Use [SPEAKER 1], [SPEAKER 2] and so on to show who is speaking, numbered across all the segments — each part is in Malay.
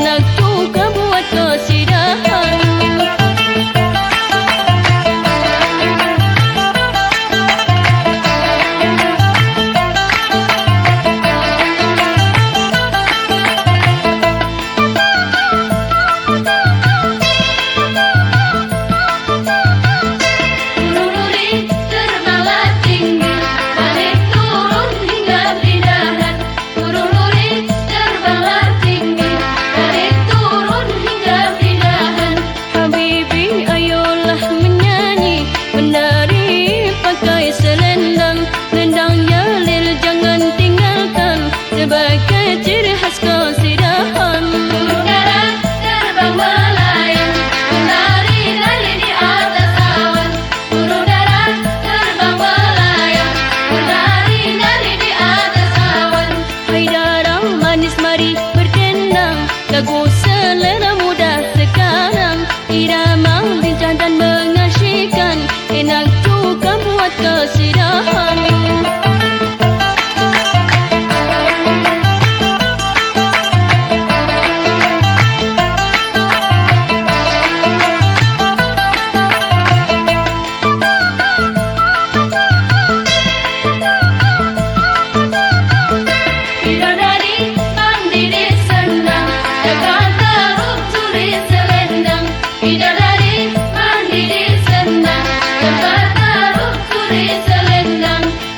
[SPEAKER 1] enak juga buat kesidahan. Sebagai ciri khas kesidahan, burung dara terbang melayang, menari-nari di atas awan. Burung dara terbang melayang, menari-nari di atas awan. Hai dara manis mari berdendang, lagu selera muda sekarang, irama lincah dan mengasyikkan, enak juga buat kesidahan.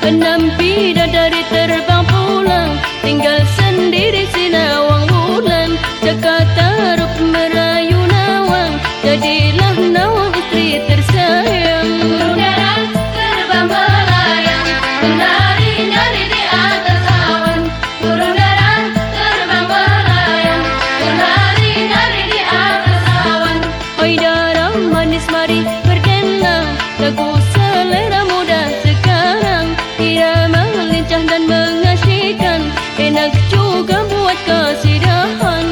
[SPEAKER 1] Enam bidadari terbang pulang, tinggal sendiri si nawang bulan. Jakarta rup merayu nawang, jadilah nawang istri tersayang. Burung dara terbang melayang, menari-nari di atas awan. Burung dara terbang melayang, menari-nari di atas awan. Hai dara manis mari berdendang, lagu selera muda sekarang, irama lincah dan mengasyikkan, enak juga buat kesidahan.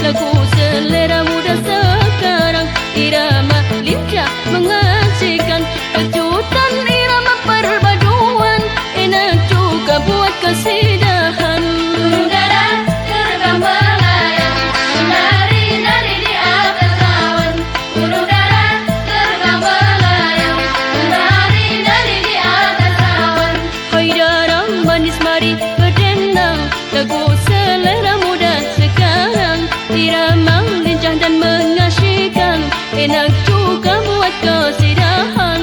[SPEAKER 1] Lagu selera muda sekarang, irama lincah mengasihkan, kejutan irama perpaduan, enak juga buat kesidahan. Burung dara terbang melayang, menari-nari di atas awan. Burung dara terbang melayang, menari-nari di atas awan. Hai dara manis mari berdendang, lagu selera muda sekarang, irama lincah dan mengasyikkan, enak juga buat kesidahan.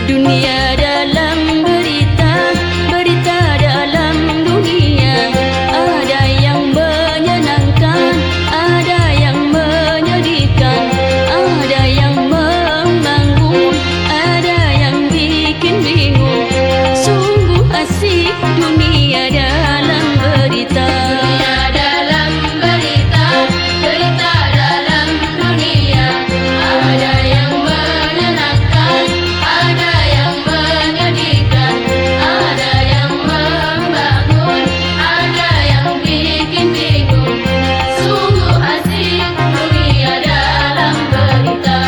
[SPEAKER 1] dunia dalam berita, berita dalam dunia. Ada yang menyenangkan, ada yang menyedihkan, ada yang membangun, ada yang bikin bingung. Sungguh asik dunia dalam berita. Dunia dalam berita, berita dalam dunia. Ada yang menyenangkan, ada yang menyedihkan, ada yang membangun, ada yang bikin bingung. Sungguh asik dunia dalam berita.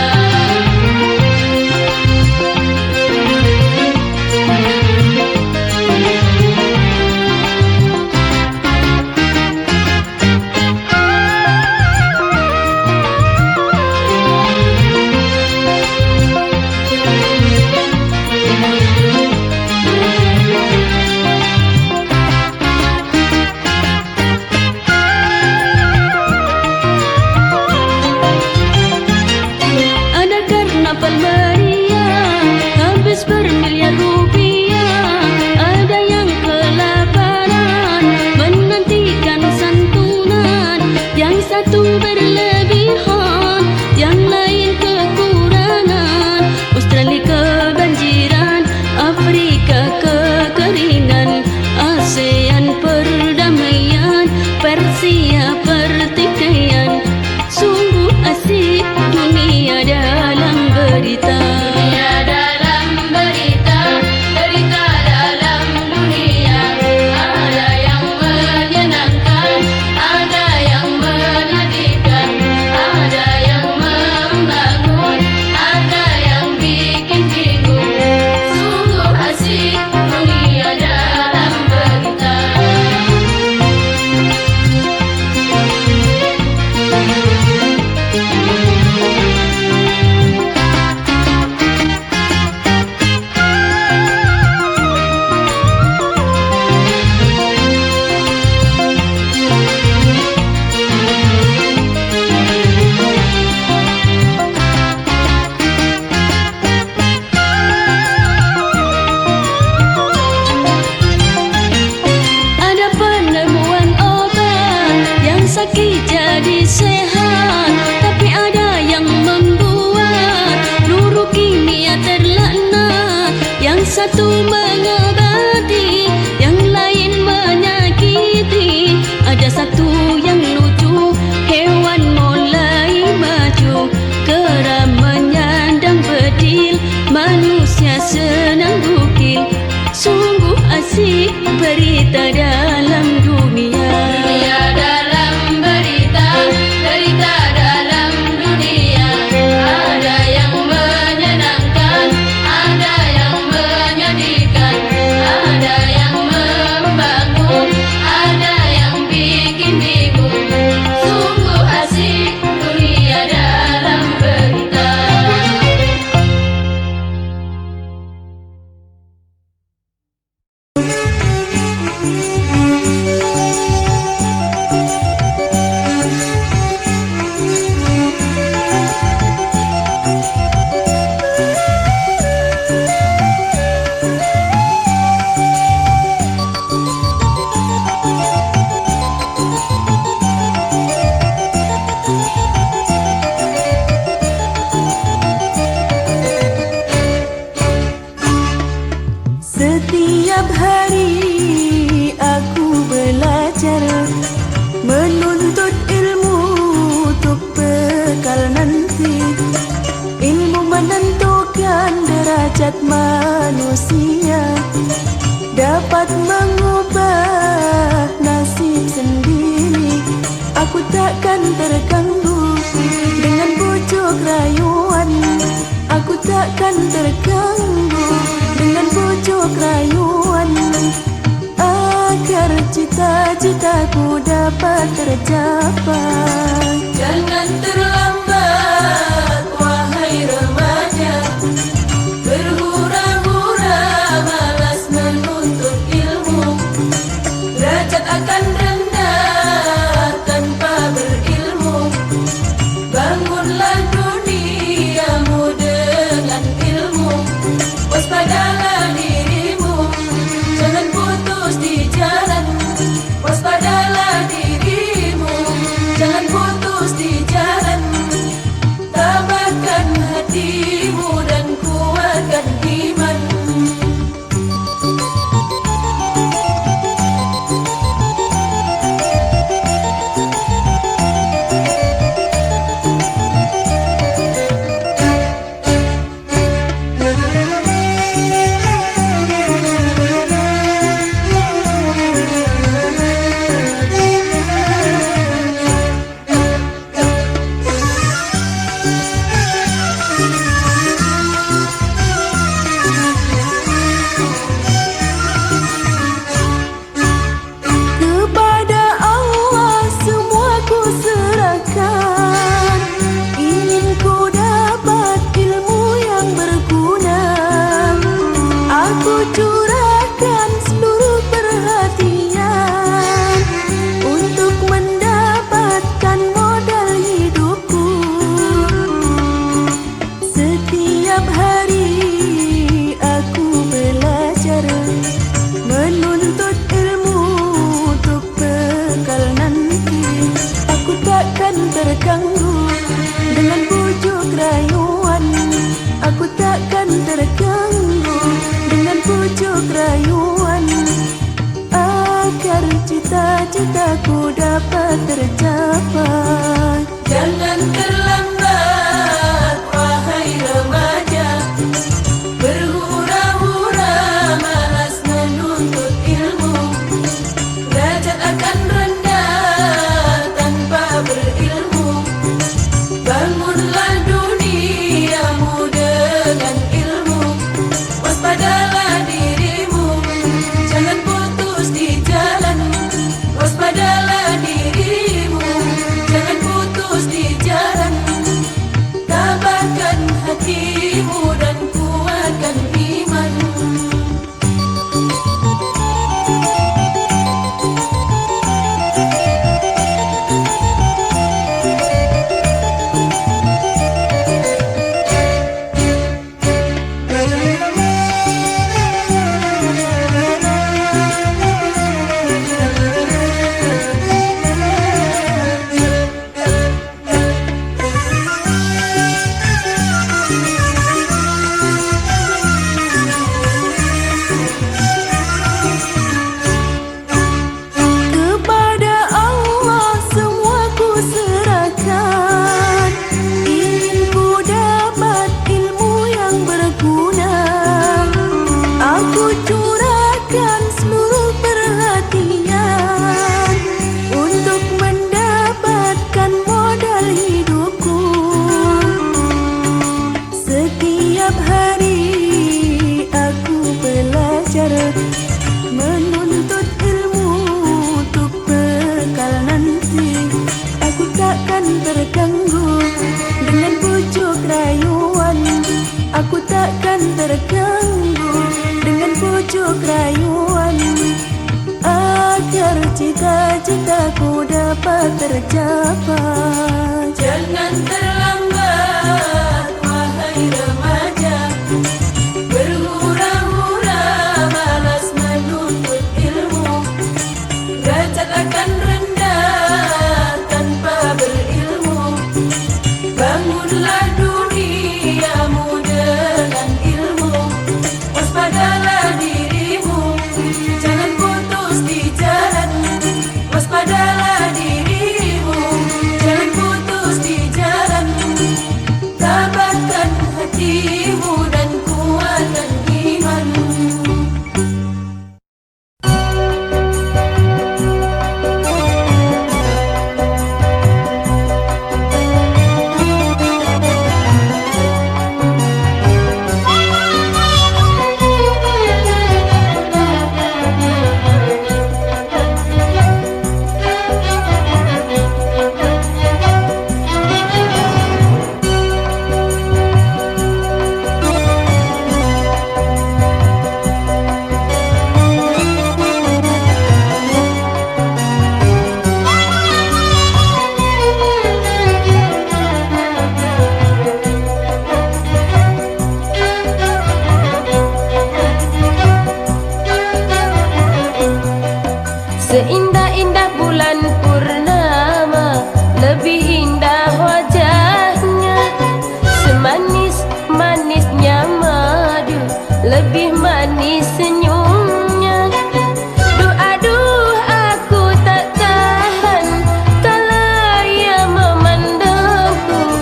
[SPEAKER 1] Ada karnaval meriah, habis bermiliar rupiah. Ada yang kelaparan, menantikan santunan. Yang satu berlebihan, yang lain kekurangan. Australia kebanjiran, Afrika kekeringan, ASEAN perdamaian, Persia pertikaian. Sungguh asik dunia dalam berita. Dunia dalam berita, berita dalam dunia. Ada yang menyenangkan, ada yang menyedihkan, ada yang membangun, ada yang bikin bingung. Sungguh asik dunia dalam berita. Ada penemuan obat yang sakit jadi sehat, tapi ada yang membuat peluru kimia terlaknat. Yang satu mengobati, yang lain menyakiti. Ada satu yang lucu, hewan mulai maju, kera menyandang bedil, manusia senang gukil. Sungguh asik berita dalam dunia. Dunia dalam berita, berita dalam dunia. Ada yang menyenangkan, ada yang menyedihkan, ada yang membangun, ada yang bikin bingung. Sungguh asik dunia dalam berita.
[SPEAKER 2] Setiap hari aku belajar, menuntut ilmu untuk bekal nanti. Ilmu menentukan derajat manusia, dapat mengubah nasib sendiri. Aku takkan terganggu dengan bujuk rayuan. Aku takkan terganggu dengan bujuk rayuan, agar cita-citaku dapat tercapai. Jangan terlambat wahai remaja, berhura-hura malas menuntut ilmu. Derajat akan rendah tanpa berilmu. Bangunlah duniamu dengan ilmu. Waspada hari aku belajar menuntut ilmu untuk bekal nanti. Aku takkan terganggu dengan bujuk rayuan. Aku takkan terganggu dengan bujuk rayuan. Agar cita-citaku dapat tercapai. Jangan terlambat wahai remaja, berhura-hura malas menuntut ilmu. Derajat akan rendah tanpa berilmu. Bangunlah duniamu dengan ilmu. Waspadalah dirimu, jangan putus di jalan. Waspadalah dirimu, jangan putus di jalan. Tabahkan hatimu dan kuatkan iman. Kepada Allah semua ku serahkan. Ingin ku dapat ilmu yang berguna. Aku curahkan seluruh perhatian untuk mendapatkan modal hidupku. Setiap hari aku belajar menuntut ilmu untuk bekal nanti. Aku takkan terganggu dengan bujuk rayuan. Aku takkan terganggu dengan bujuk rayuan. Agar cita-citaku dapat tercapai. Jangan terlambat wahai remaja, berhura-hura malas menuntut ilmu. Derajat akan rendah tanpa berilmu. Bangunlah duniamu dengan ilmu. Waspadalah dirimu, jangan putus di jalan. Waspadalah dirimu, jangan putus di jalan. Tabahkan hatimu dan kuatkan iman. Seindah-indah bulan purnama, lebih indah wajahnya. Semanis-manisnya madu, lebih manis senyumnya. Aduh, aku tak tahan kala ia memandangku.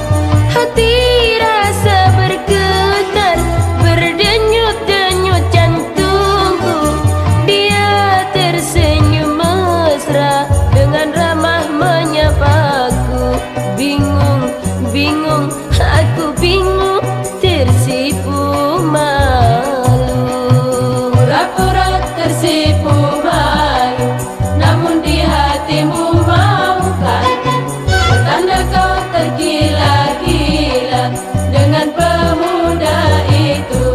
[SPEAKER 2] Hati rasa bergetar, berdenyut-denyut jantungku. Dia tersenyum mesra dengan ramah menyapaku. Bingung, bingung, aku bingung, tersipu malu. Pura-pura tersipu malu, namun di hatimu maukah tanda kau tergila-gila dengan pemuda itu.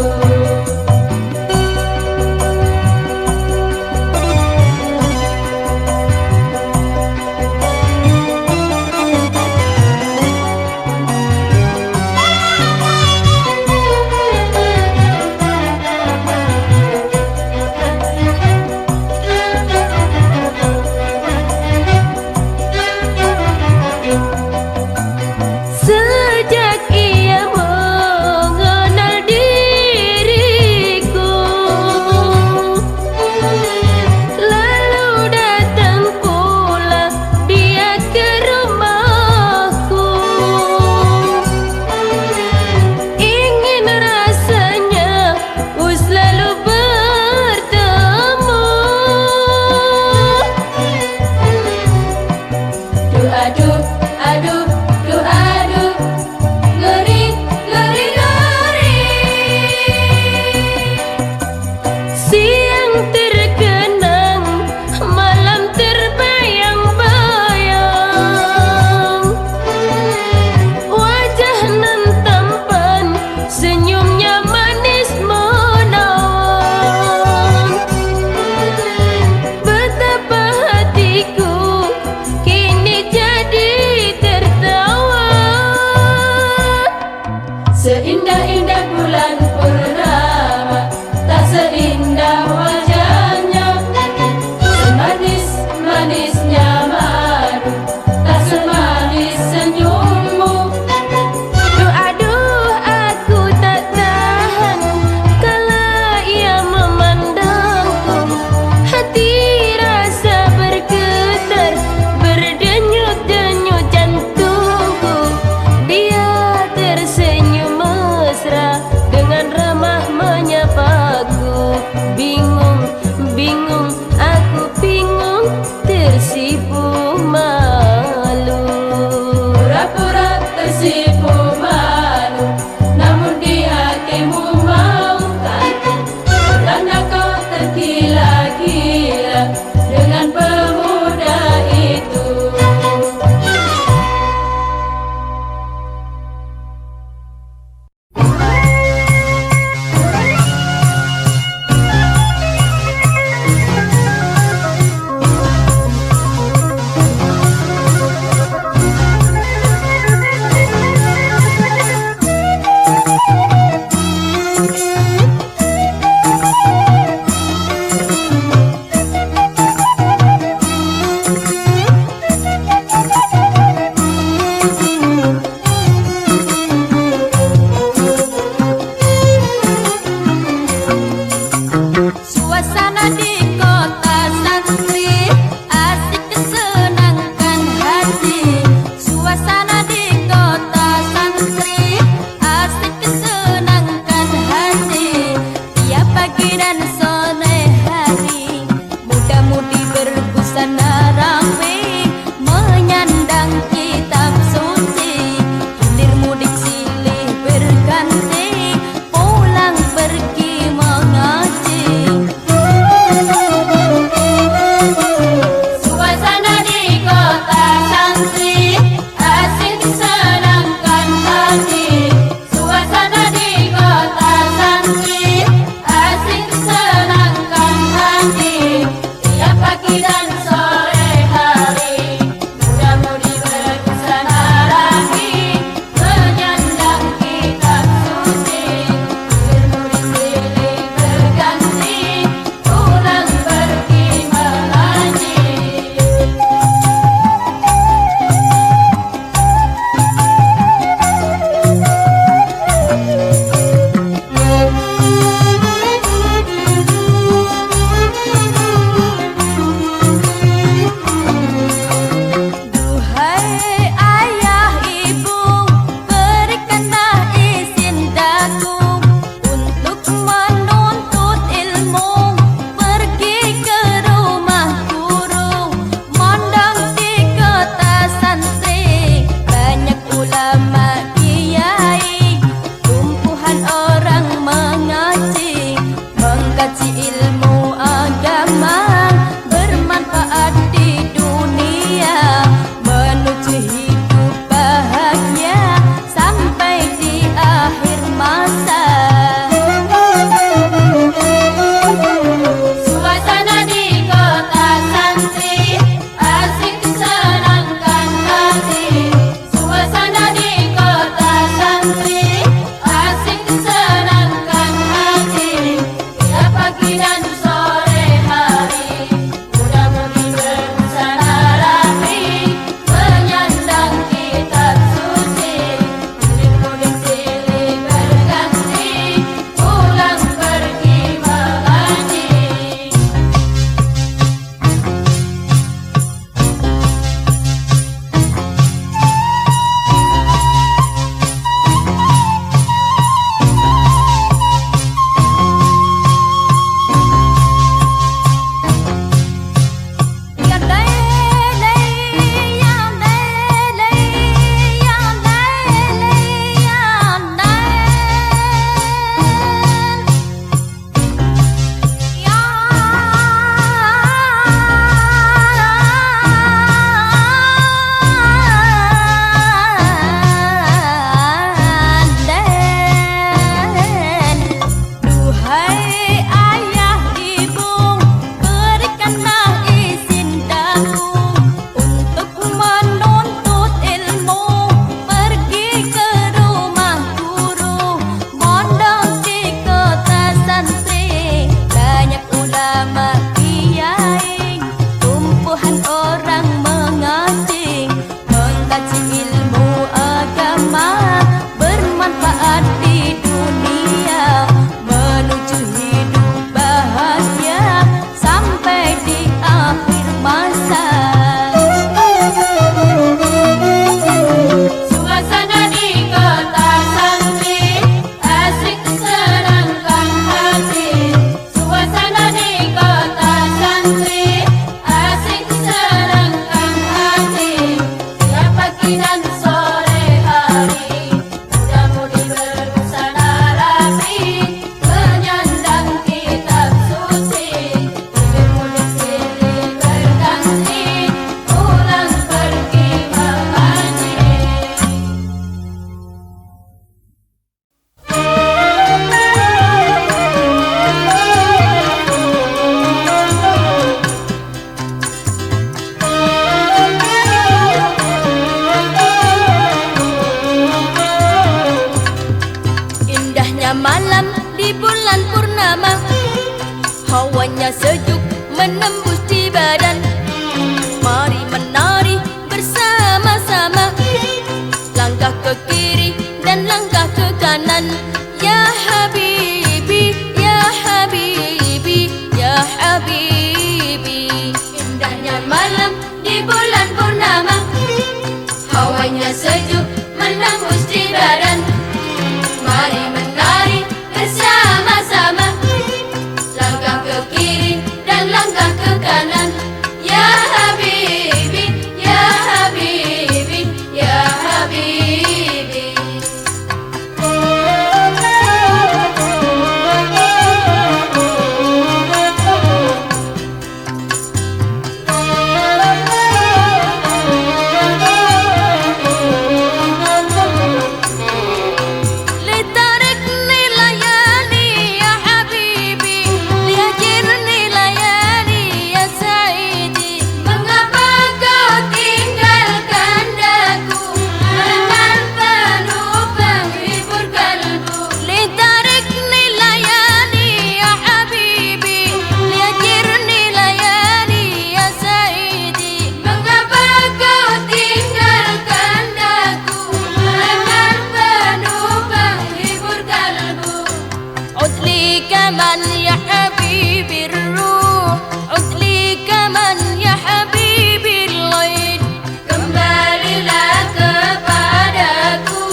[SPEAKER 2] عد لي كمان يا حبيبي الروح عد لي كمان يا حبيبي الليل Kembalilah kepadaku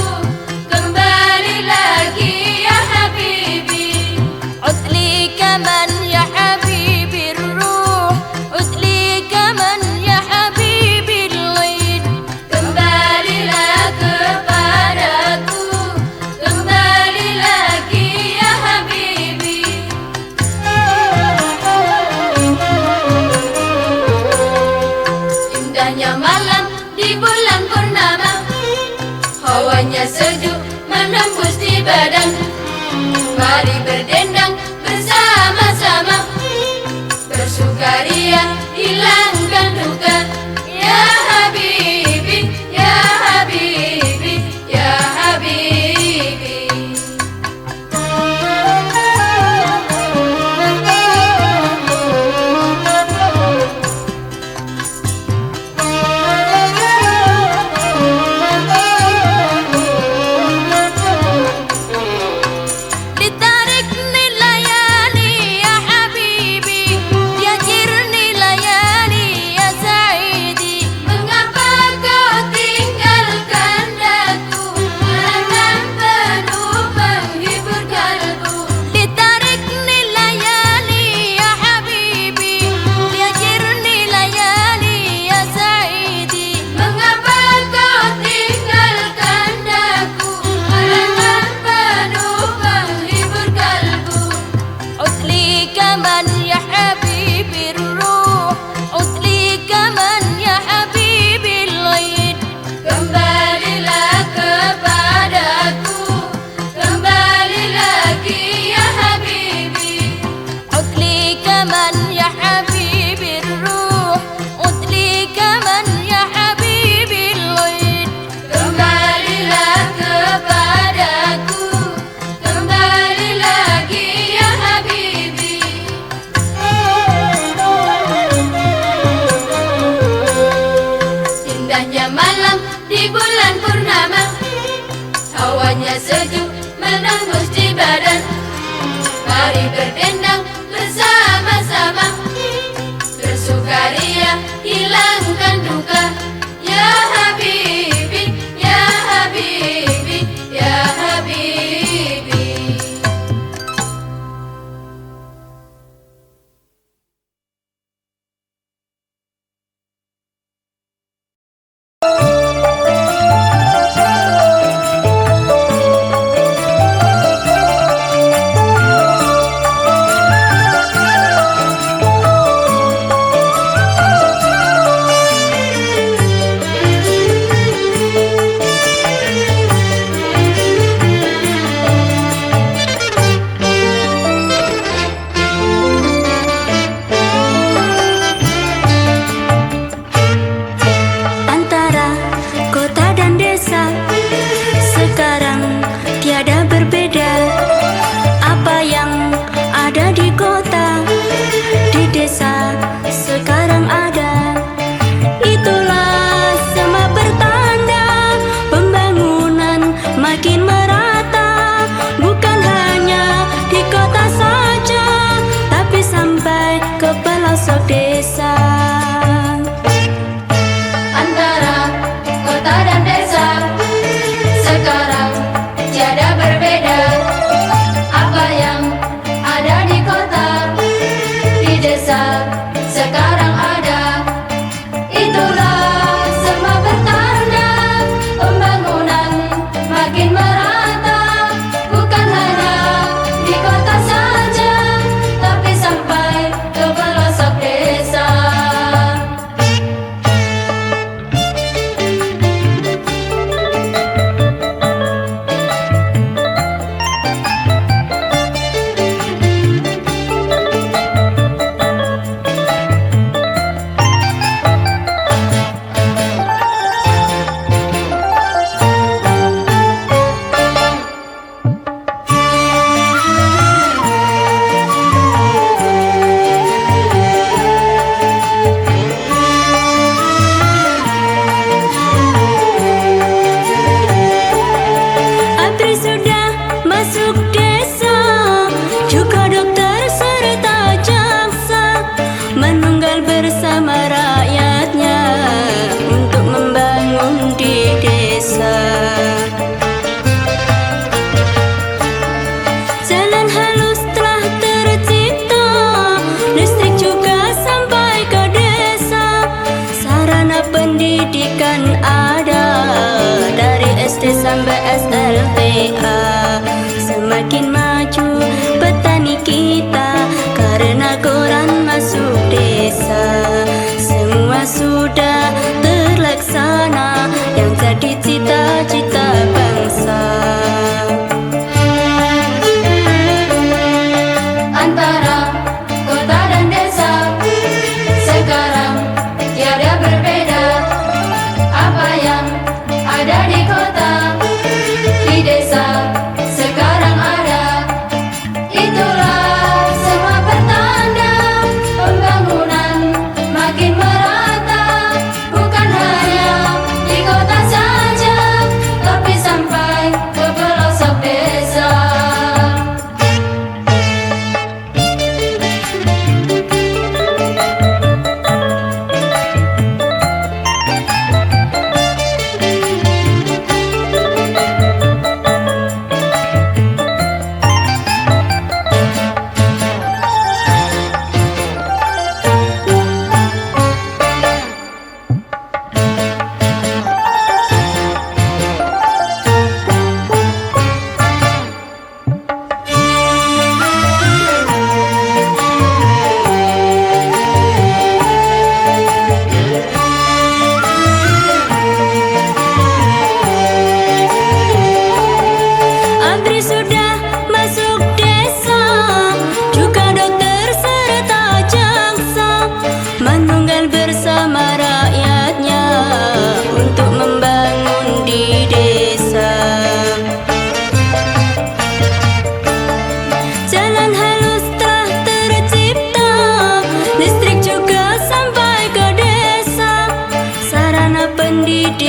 [SPEAKER 2] Kembali lagi ya habibi عد لي كمان يا حبيبي الروح عد لي كمان يا حبيبي الليل Kembalilah kepadaku Kembali lagi ya habibi Indahnya malam di bulan purnama Hawanya sejuk menembus di badan Mari berdendang bersama-sama Bersukaria hilangkan duka Ya habibi, ya habibi, ya habibi Ditarikni layali ya habibi Diajirni layali ya saidi Mengapa kau tinggalkan daku Malam penuh menghibur kalbu Ditarikni layali ya habibi Diajirni layali ya saidi Mengapa kau tinggalkan daku Malam penuh menghibur kalbu عد لي كمان يا حبيبي الروح عد لي كمان يا حبيبي الليل Kembalilah kepadaku Kembali lagi ya habibi عد لي كمان يا حبيبي الروح عد لي كمان يا حبيبي الليل Kembalilah kepadaku Kembali lagi ya habibi Indahnya malam di bulan purnama Hawanya sejuk menembus di badan Mari berdendang bersama-sama Bersukaria hilangkan duka Ya habibi, ya habibi, ya habibi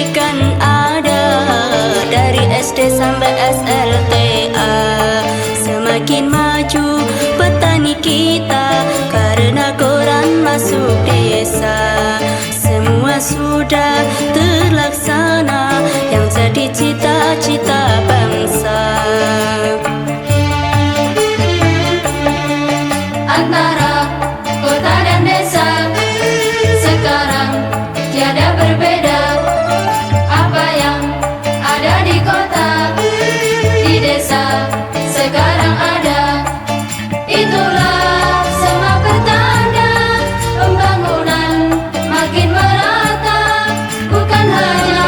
[SPEAKER 1] pendidikan ada dari SD sampai SLTA. Semakin maju petani kita karena koran masuk desa. Semua sudah terlaksana yang jadi cita-cita bangsa.
[SPEAKER 2] Antara kota dan desa sekarang tiada berbeda. Apa yang ada di kota, di desa sekarang ada. Itulah semua pertanda pembangunan makin merata. Bukan hanya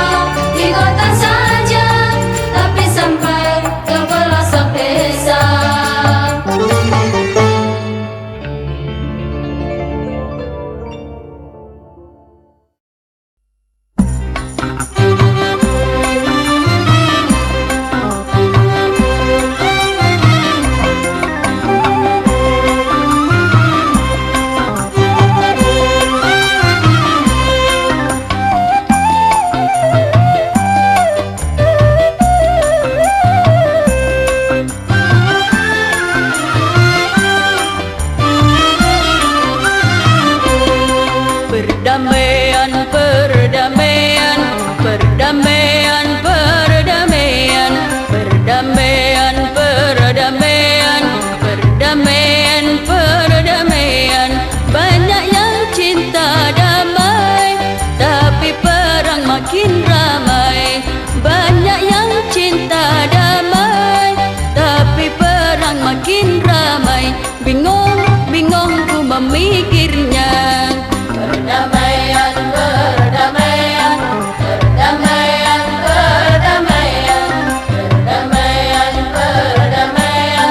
[SPEAKER 2] di kota saja, tapi sampai ke pelosok desa.
[SPEAKER 1] Perdamaian, perdamaian, perdamaian, perdamaian, perdamaian, perdamaian, perdamaian, perdamaian. Banyak yang cinta damai, tapi perang makin ramai. Banyak yang cinta damai, tapi perang makin ramai. Bingung, bingung ku memikirnya.
[SPEAKER 2] Perdamaian, perdamaian, perdamaian, perdamaian, perdamaian, perdamaian,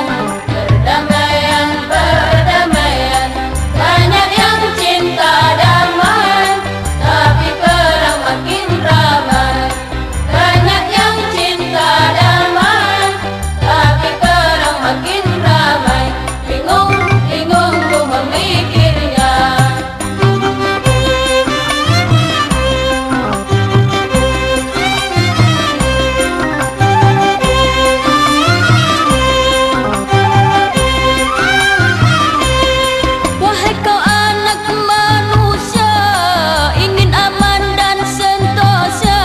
[SPEAKER 2] perdamaian, perdamaian. Banyak yang cinta damai, tapi perang makin ramai. Banyak yang cinta damai, tapi perang makin ramai. Bingung, bingung ku memikirnya.
[SPEAKER 1] Wahai kau anak manusia, ingin aman dan sentosa.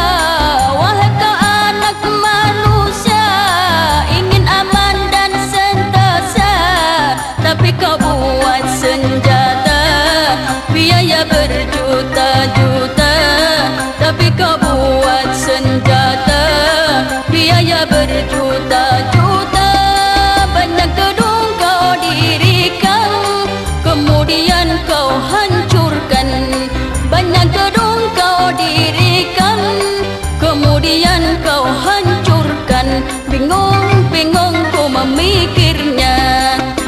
[SPEAKER 1] Wahai kau anak manusia, ingin aman dan sentosa. Tapi kau buat senjata, biaya berjuta-juta. Tapi kau buat senjata, biaya berjuta-juta. Banyak gedung kau dirikan, kemudian kau hancurkan. Banyak gedung kau dirikan, kemudian kau hancurkan. Bingung, bingung ku memikirnya.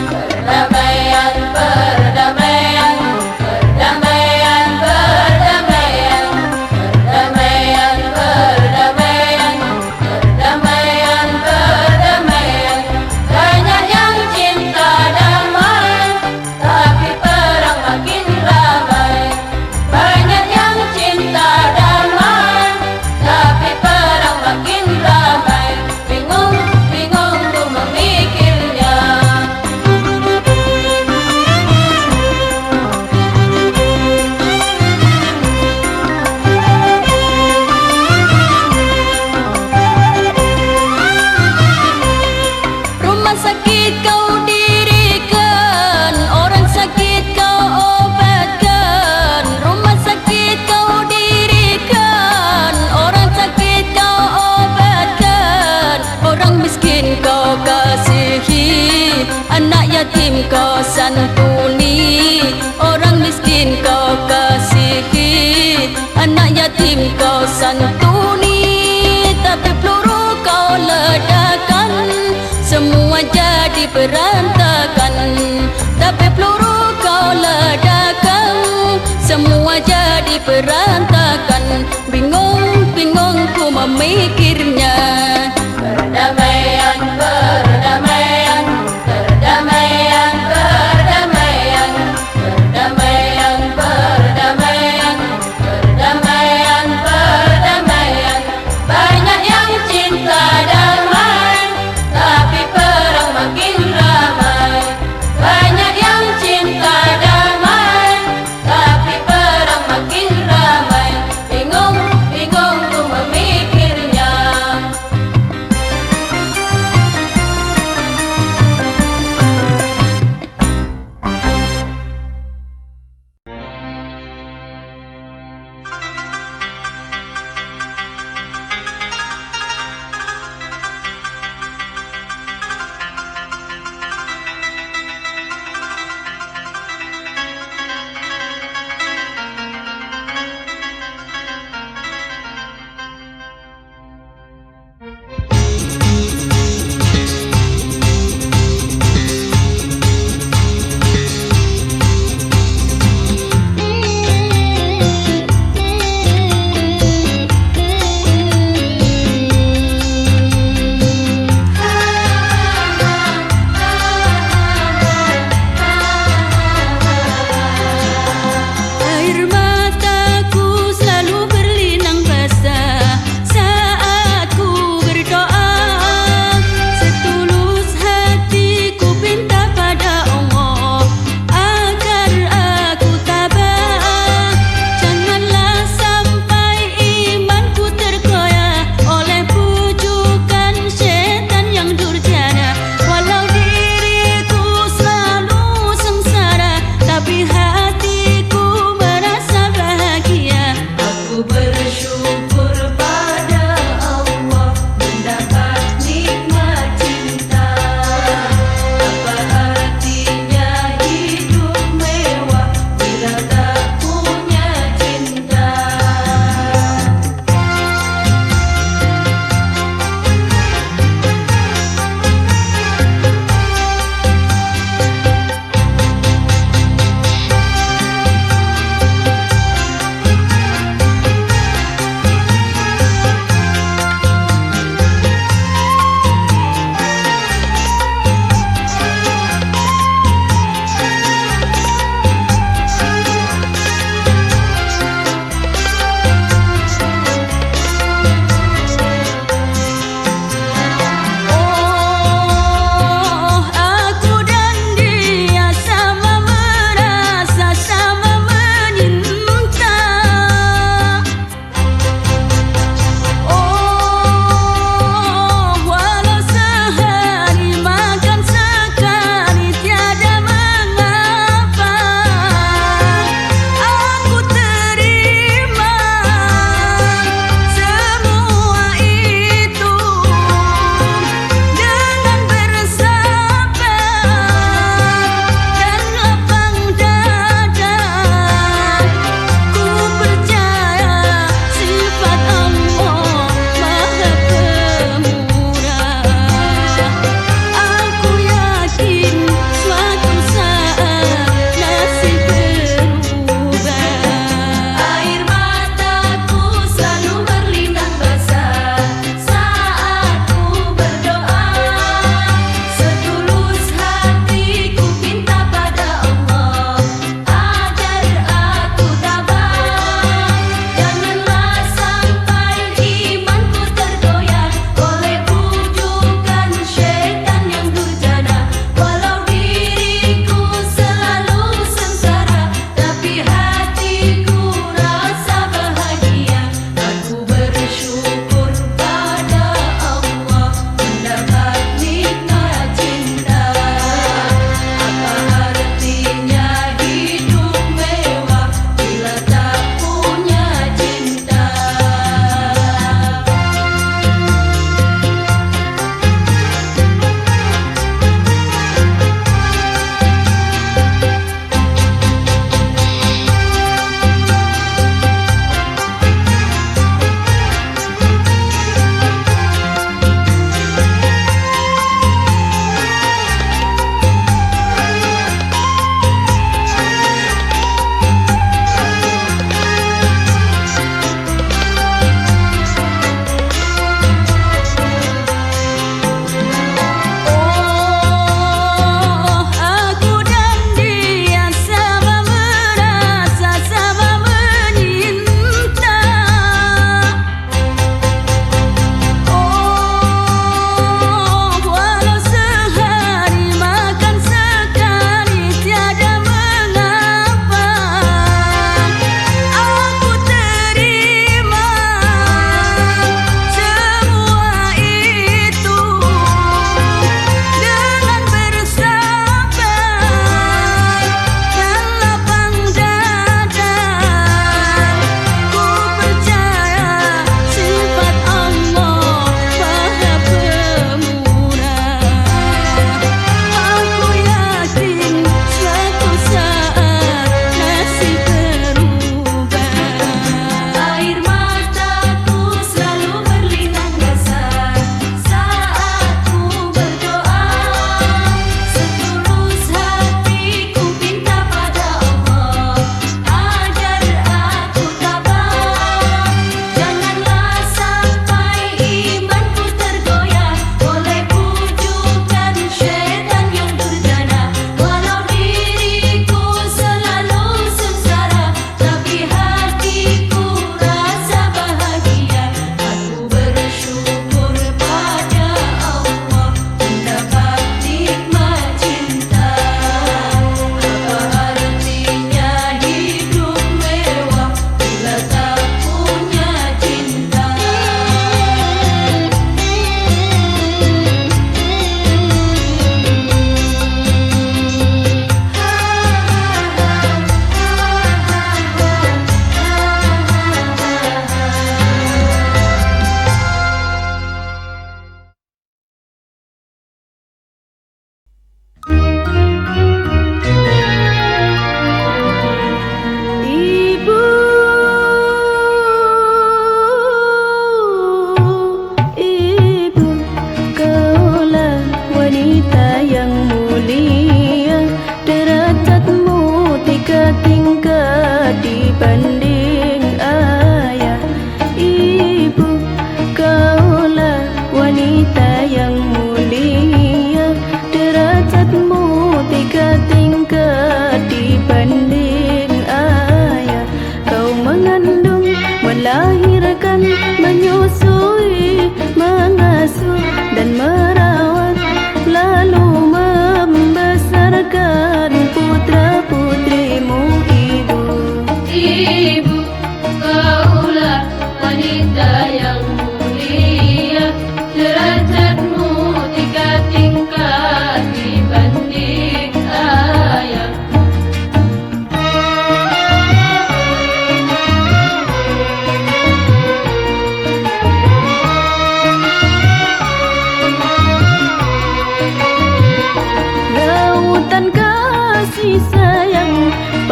[SPEAKER 2] Perdamaian, perdamaian, perdamaian, perdamaian, perdamaian, perdamaian, perdamaian, perdamaian. Banyak yang cinta damai, tapi perang makin ramai. Banyak yang cinta damai, tapi perang makin ramai. Bingung, bingung ku memikirnya.
[SPEAKER 1] Rumah sakit kau dirikan, orang sakit kau obatkan. Rumah sakit kau dirikan, orang sakit kau obatkan. Orang miskin kau kasihi, anak yatim kau santuni. Orang miskin kau kasihi, anak yatim kau santuni. Tapi peluru kau ledakan, semua jadi berantakan. Tapi peluru kau ledakan, semua jadi berantakan. Bingung, bingung ku memikirnya.
[SPEAKER 2] Perdamaian, perdamaian, perdamaian, perdamaian, perdamaian, perdamaian, perdamaian, perdamaian.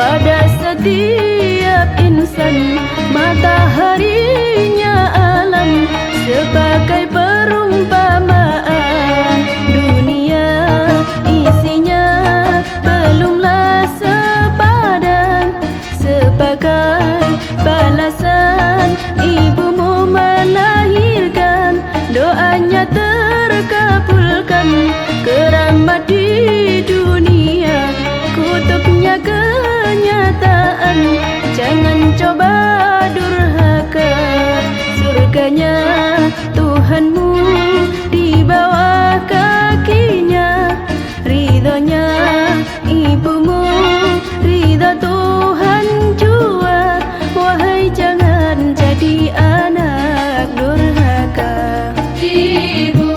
[SPEAKER 1] pada setiap insan. Mataharinya alam sebagai perumpamaan. Dunia isinya belumlah sepadan, sebagai balasan ibumu melahirkan. Doanya terkabulkan, keramat di dunia, kutubnya kenyataan. Jangan coba durhaka, surganya Tuhanmu di bawah kakinya. Ridhonya ibumu, ridho Tuhan jua. Wahai jangan jadi anak durhaka.
[SPEAKER 2] Ibu,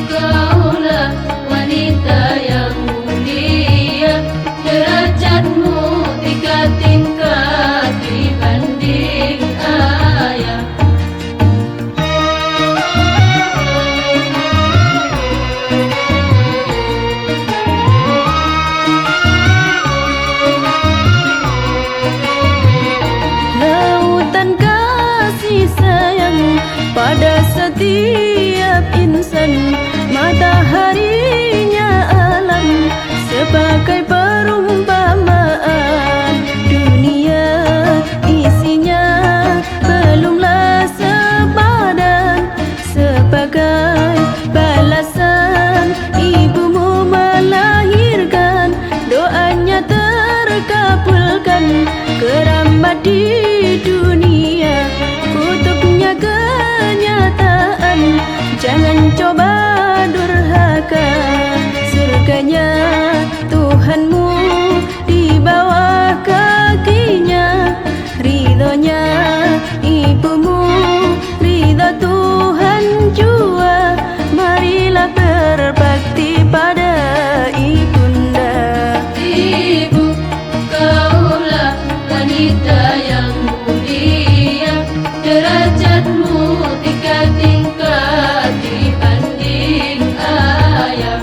[SPEAKER 2] kaulah wanita yang mulia, derajatmu 3 tingkat dibanding ayah.
[SPEAKER 1] Lautan kasih sayang pada setiap insan. Mataharinya alam sebagai perumpamaan. Dunia isinya belumlah sepadan, sebagai balasan ibumu melahirkan. Doanya terkabulkan, keramat di dunia, kutubnya kenyataan. Jangan coba durhaka, surganya Tuhanmu di bawah kakinya. Ridhonya ibumu, ridho Tuhan jua. Marilah berbakti pada ibunda.
[SPEAKER 2] Ibu, kaulah wanita yang mulia, derajatmu 3 tingkat dibanding ayah.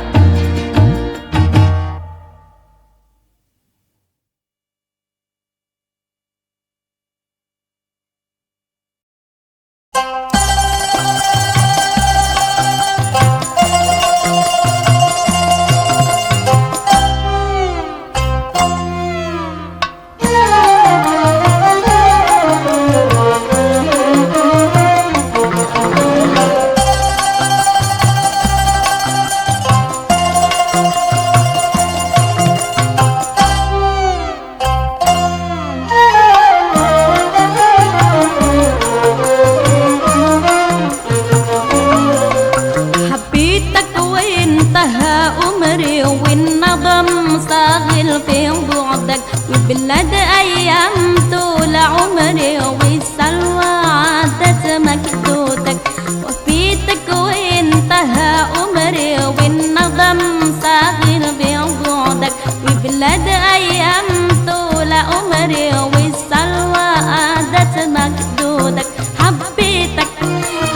[SPEAKER 1] حبيتك وانتهى عمري والنظم صاغل في بعدك، وبلاد ايام طول عمري والسلوى عادت مكدودك. وفيتك وانتهى عمري والنظم صاغل في بعدك، وبلاد ايام طول عمري والسلوى عادت مكدودك. حبيتك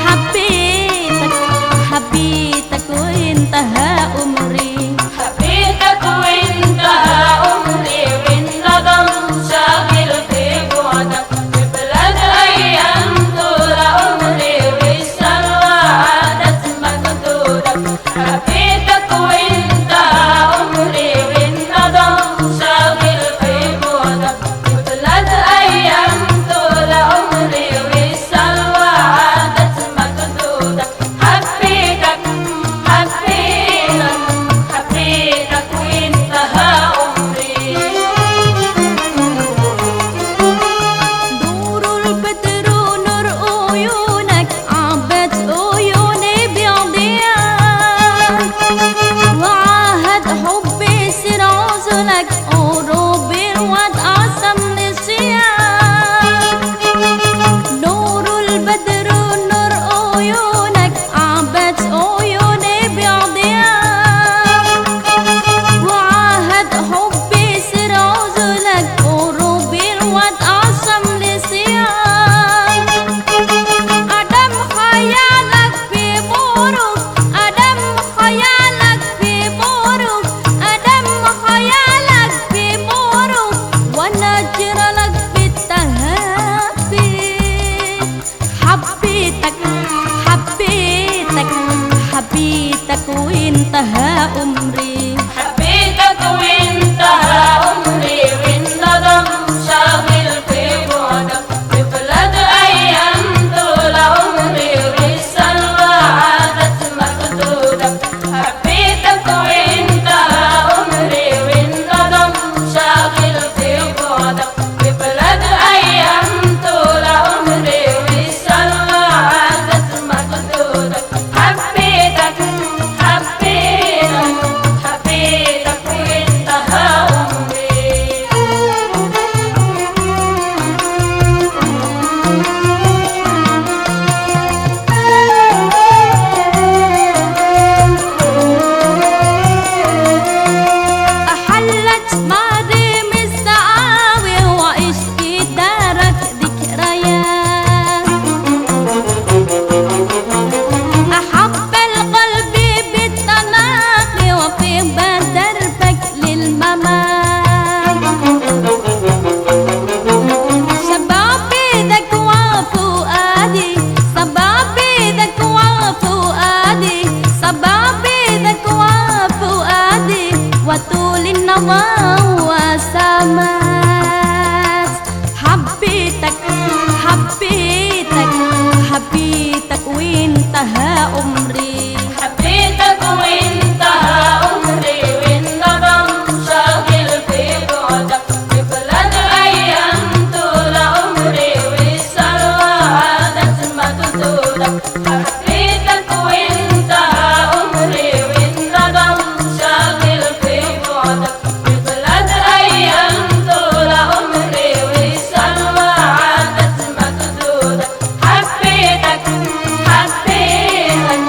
[SPEAKER 1] حبيتك حبيتك وانتهى عمري.
[SPEAKER 2] حبيتك وانتهى عمري والنظم شاغل في بعدك، ببلاد أيام طول عمري والسلوى عادت مكدودك. حبيتك وانتهى عمري والنظم شاغل في بعدك، ببلاد أيام طول عمري والسلوى عادت مكدودك. حبيتك حبيتك حبيتك وانتهى عمري.
[SPEAKER 1] نور البدر نور عيونك عبت عيوني بيضياك، وعهد حبي سر عزلك قربي الواد عصم نسياك. نور البدر نور عيونك عبت عيوني بيضياك، وعهد حبي سر عزلك قربي الواد عصم نسياك. أدم خيالك في بروك، أدم خيالك في بروك، أدم خيالك وانتهى عمري
[SPEAKER 2] حبيتك وانتهى عمري والندم شاغل في بعدك ببلد أيام طول عمري والسلوى عادت مقدودك حبيتك وانتهى عمري والندم شاغل في بعدك ببلد أيام طول عمري والسلوى عادت مقدودك حبيتك حبيتك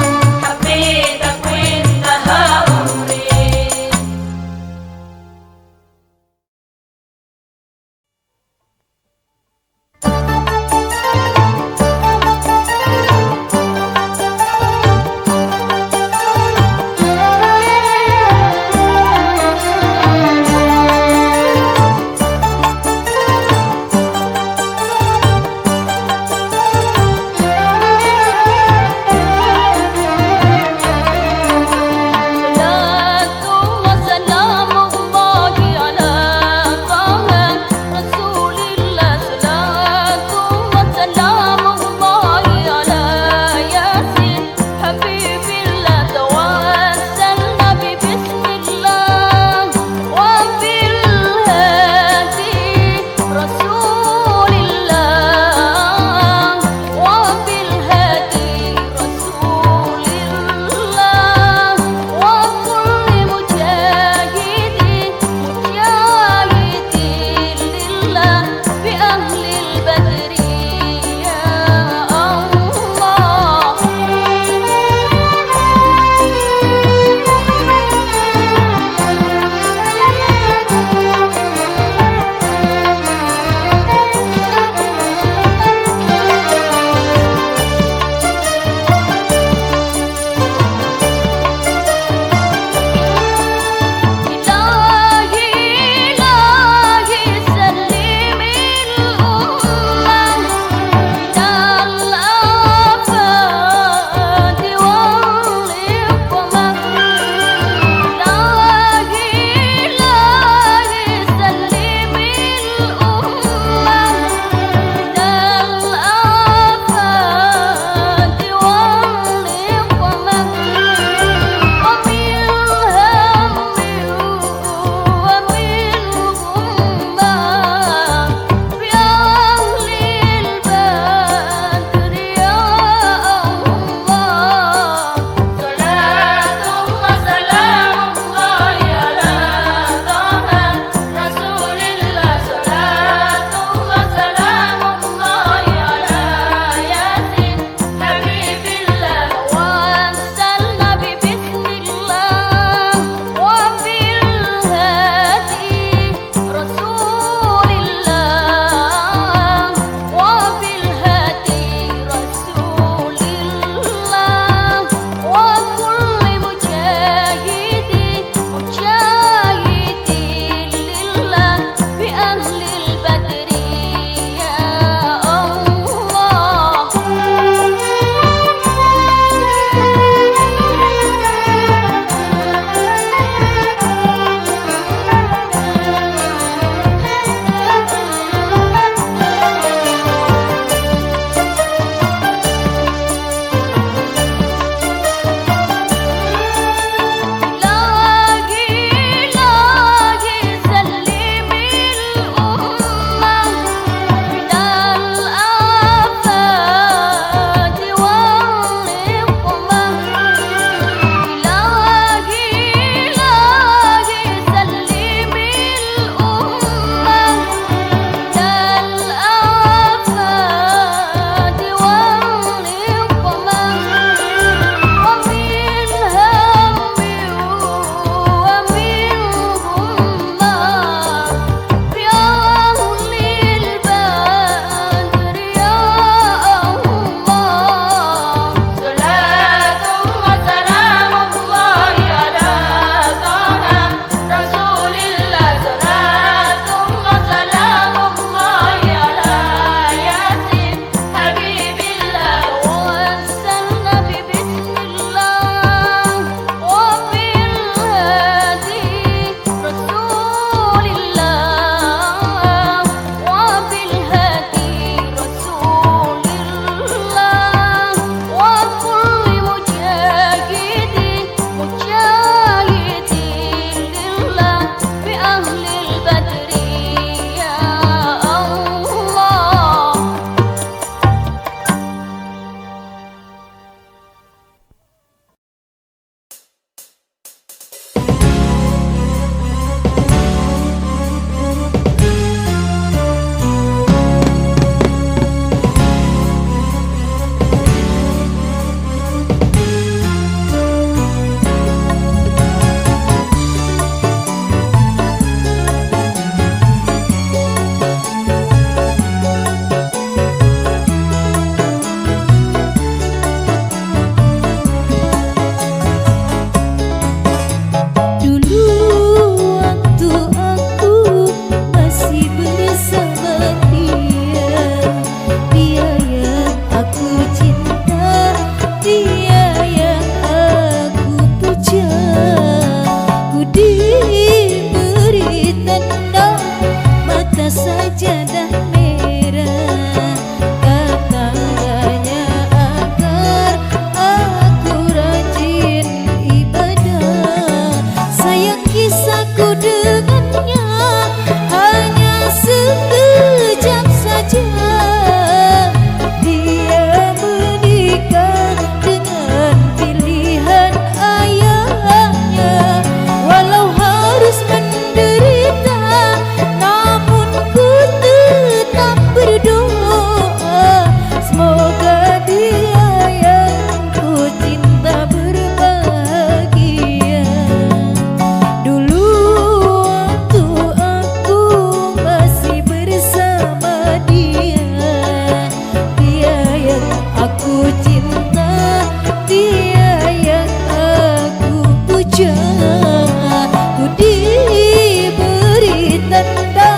[SPEAKER 1] tanda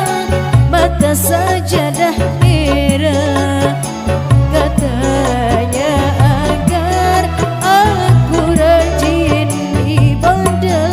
[SPEAKER 1] mata sajadah merah. Katanya agar aku rajin ibadah.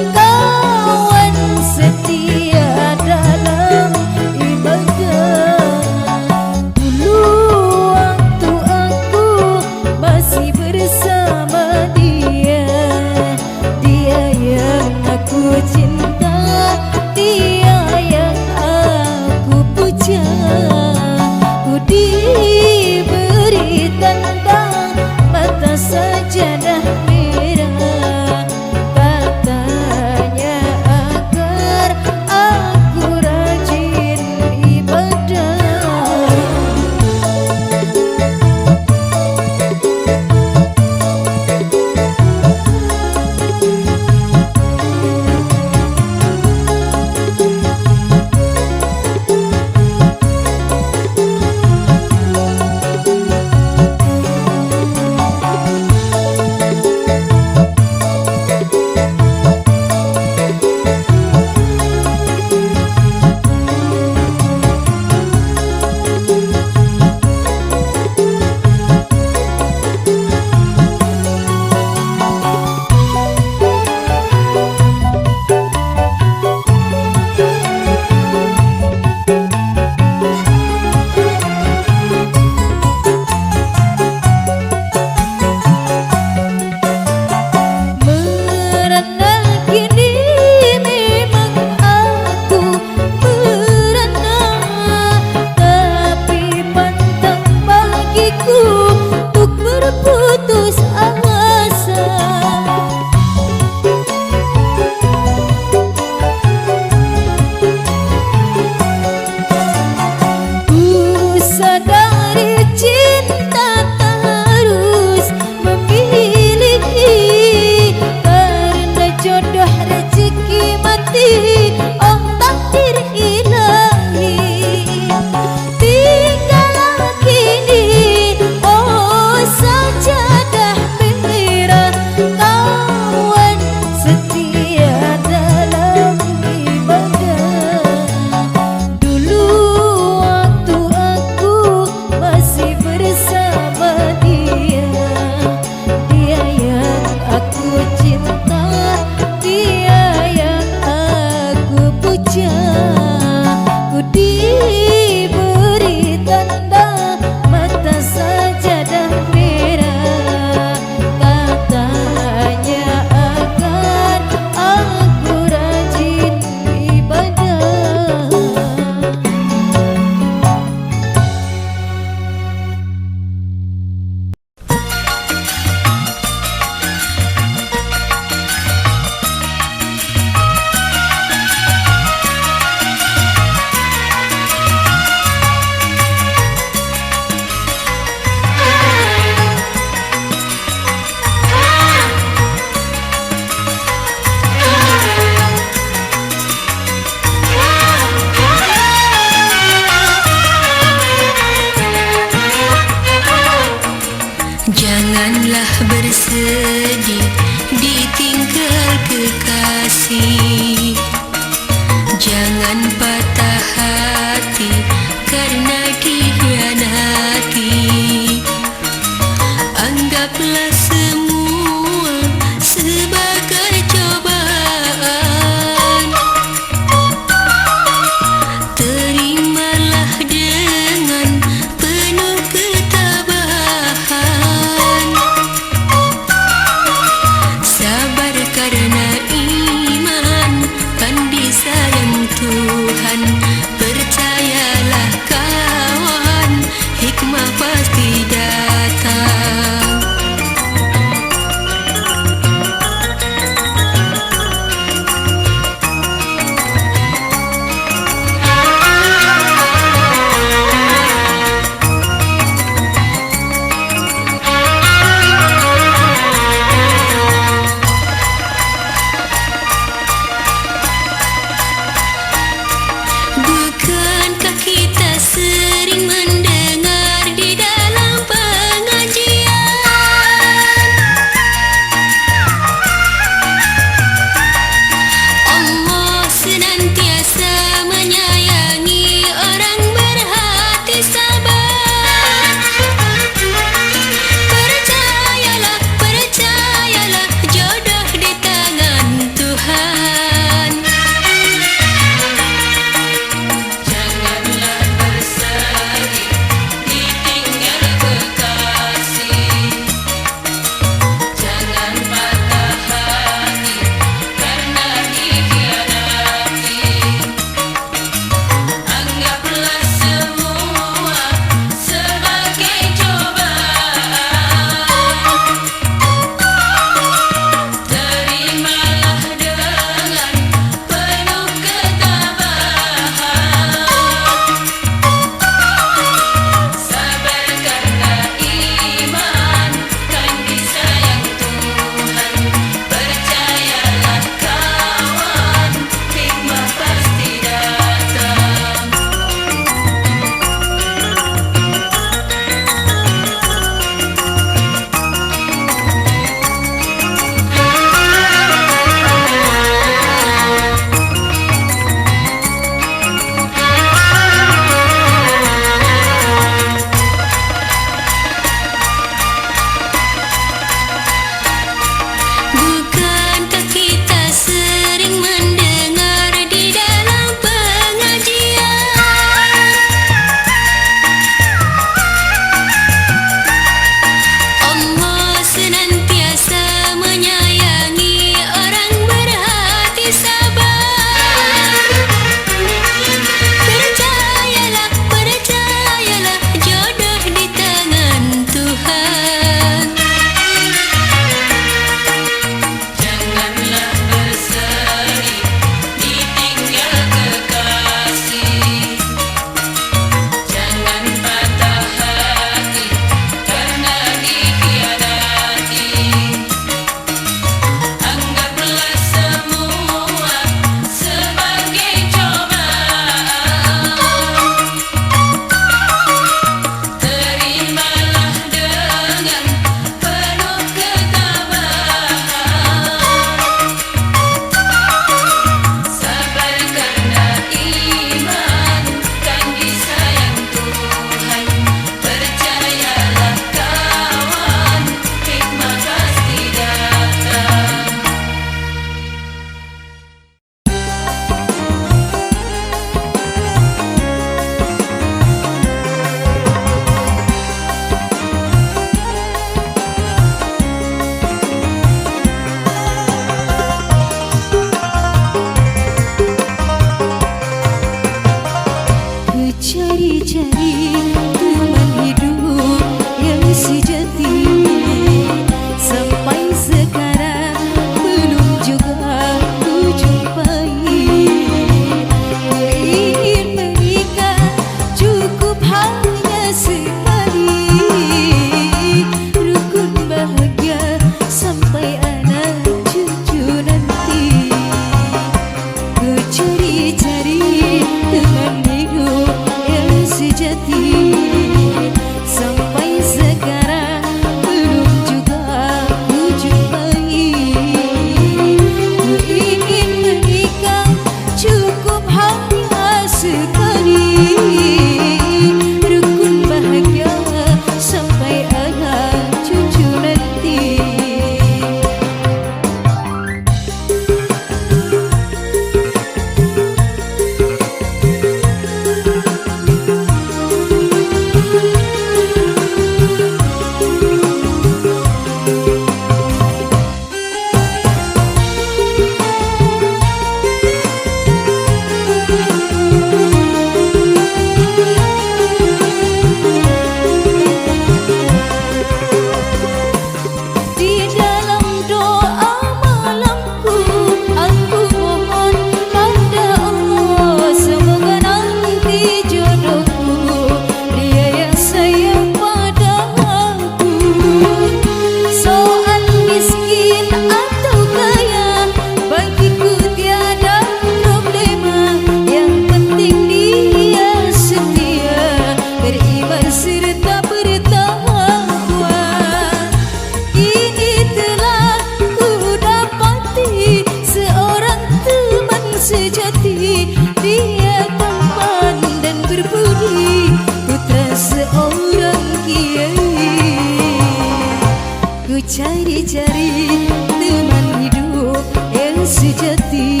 [SPEAKER 1] cari teman hidup yang sejati.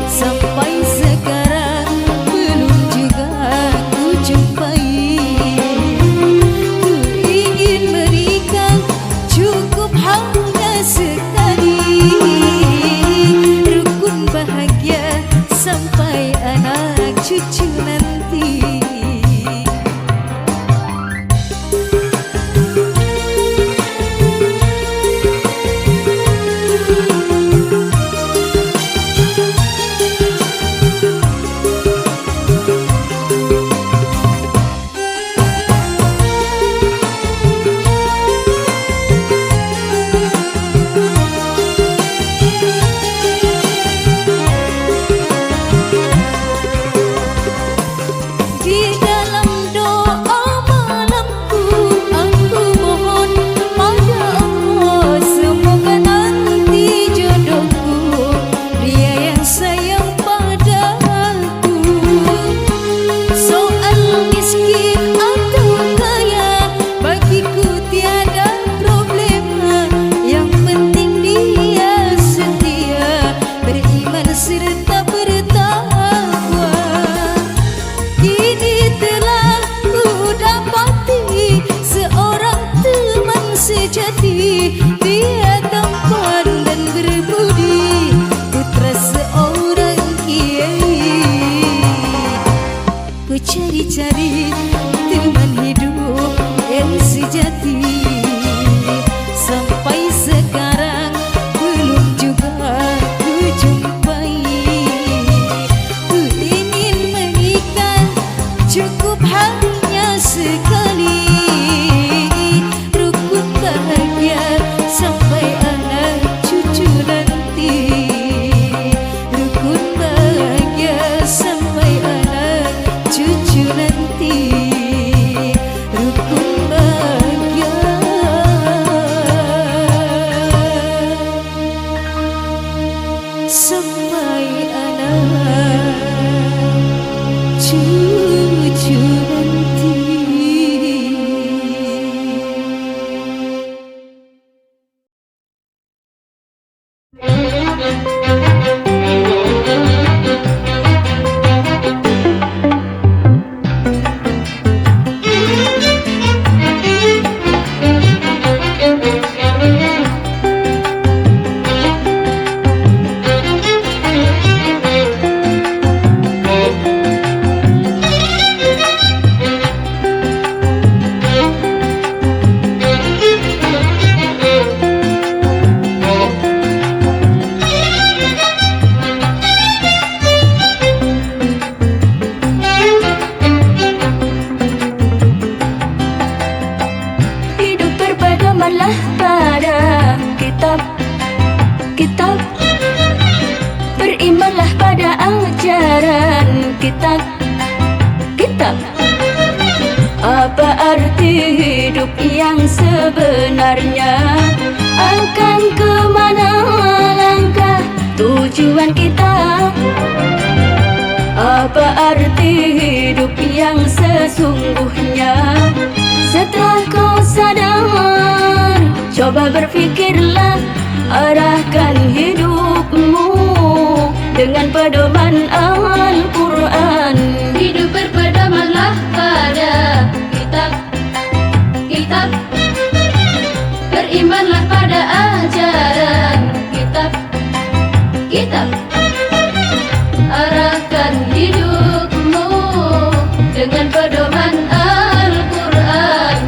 [SPEAKER 1] Sampai sekarang belum juga ku jumpai. Ku ingin berikan cukup hanya sekali rukun bahagia sampai anak cucu nanti. Di dalam doa malamku aku mohon pada Allah, semoga nanti jodohku dia yang sayang padaku. Soal miskin atau kaya bagiku tiada problema, yang penting dia setia, beriman serta bertakwa. Kini telah ku dapati seorang teman sejati, dia tampan dan berbudi, putra seorang kiai. Ku cari-cari teman hidup yang sejati, sampai sekarang belum juga ku jumpai. Ku ingin menikah cukup hanya sekali rukun bahagia sampai anak cucu nanti. Rukun bahagia sampai anak cucu nanti. Rukun bahagia sampai anak cucu nanti. Hidup berpedomanlah pada kitab, berimanlah pada ajaran kitab. Apa arti hidup yang sebenarnya? Akan kemana langkah tujuan kita? Apa arti hidup yang sesungguhnya? Setelah kau sadar, coba berfikirlah, arahkan hidupmu dengan pedoman Al-Quran.
[SPEAKER 2] Hidup berpedomanlah pada kitab, berimanlah pada ajaran kitab. Arahkan hidupmu dengan pedoman Al-Quran.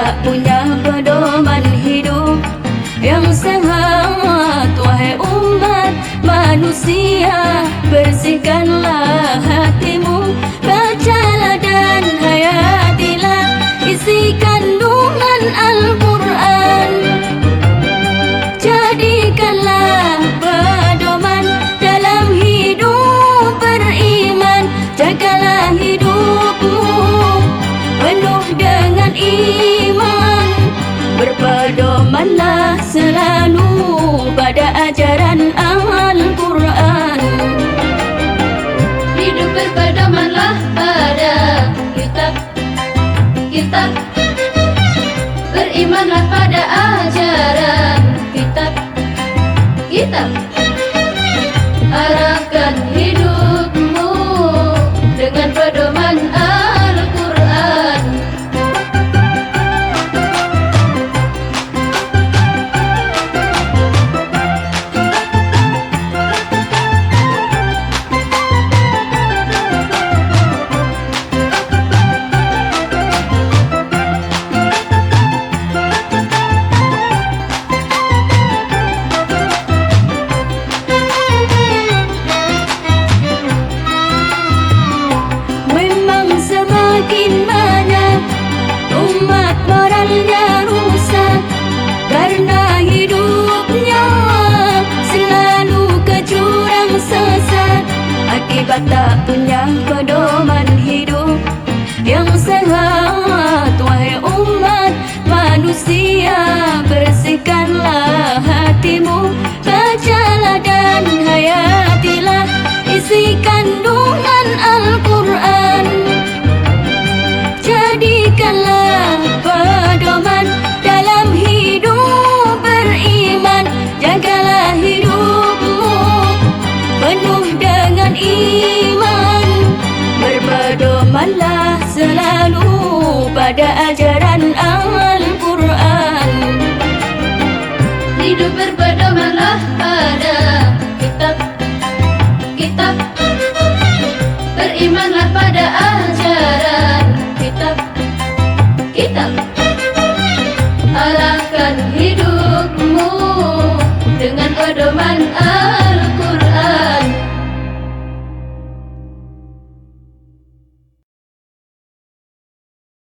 [SPEAKER 2] tak punya pedoman hidup yang sehat. Wahai umat manusia,
[SPEAKER 1] manusia, bersihkanlah hatimu, bacalah dan hayatilah isi kandungan Al-Quran. Jadikanlah pedoman dalam hidup beriman, jagalah hidupmu penuh dengan iman, berpedomanlah selalu pada ajaran Al-Quran.
[SPEAKER 2] Hidup berpedomanlah pada kitab, berimanlah pada ajaran kitab. Arahkan hidupmu dengan pedoman Al-Quran.
[SPEAKER 1] Memang semakin banyak umat moralnya rusak karena hidupnya selalu ke jurang sesat, akibat tak punya pedoman hidup yang sehat. Wahai umat manusia, bersihkanlah hatimu, bacalah dan hayatilah isi kandungan Al-Quran. Jadikanlah pedoman dalam hidup beriman, jagalah hidupmu penuh dengan iman, berpedomanlah selalu pada ajaran Al-Quran.
[SPEAKER 2] Hidup berpedomanlah pada kitab, berimanlah pada ajaran kitab. Arahkan hidupmu dengan pedoman Al-Quran.